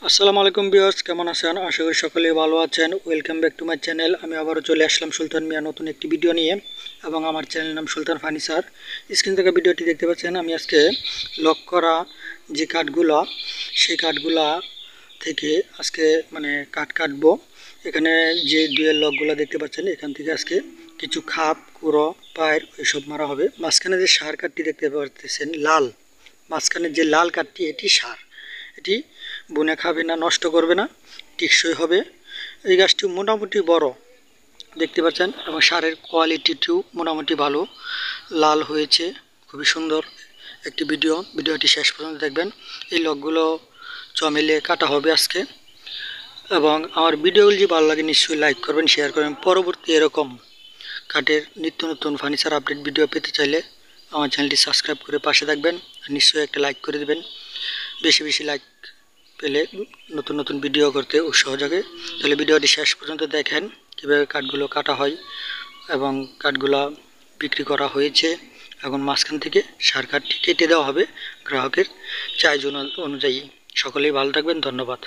আসসালামু আলাইকুম ভিউয়ার্স, কেমন আছেন? আশা করি সকলেই ভালো আছেন। Welcome back to my channel. আমি আবারও চলে আসলাম সুলতান মিয়া নতুন একটি ভিডিও নিয়ে, এবং আমার চ্যানেলের নাম সুলতান ফার্নিচার। স্ক্রিন থেকে ভিডিওটি দেখতে পাচ্ছেন। আমি আজকে লক করা যে কাঠগুলা, সেই কাঠগুলা থেকে আজকে কাঠ কাটবো। এখানে যে ডুয়েল লকগুলো দেখতে পাচ্ছেন, এখান থেকে আজকে কিছু খাপ, কুড়ো, পায়ের এসব মারা হবে। মাঝখানে যে সার কাঠটি দেখতে পাচ্ছেন লাল, মাঝখানে যে লাল কাঠটি, এটি সার। এটি বনে খাবে না, নষ্ট করবে না, টেকসই হবে। এই গাছটি মোটামুটি বড় দেখতে পাচ্ছেন, এবং সারের কোয়ালিটিটিও মোটামুটি ভালো, লাল হয়েছে। খুবই সুন্দর একটি ভিডিওটি শেষ পর্যন্ত দেখবেন। এই লকগুলো চমেলে কাটা হবে আজকে। এবং আমার ভিডিওগুলি যদি ভালো লাগে নিশ্চয়ই লাইক করবেন, শেয়ার করবেন। পরবর্তী এরকম কাঠের নিত্য নতুন ফার্নিচার আপডেট ভিডিও পেতে চাইলে আমার চ্যানেলটি সাবস্ক্রাইব করে পাশে থাকবেন। নিশ্চয়ই একটা লাইক করে দেবেন। বেশি বেশি লাইক পেলে নতুন নতুন ভিডিও করতে উৎসাহ জাগে। তাহলে ভিডিওটি শেষ পর্যন্ত দেখেন কীভাবে কাঠগুলো কাটা হয় এবং কাঠগুলো বিক্রি করা হয়েছে। এখন মাঝখান থেকে সার কাঠটি কেটে দেওয়া হবে গ্রাহকের চাহিদা অনুযায়ী। সকলেই ভালো থাকবেন, ধন্যবাদ।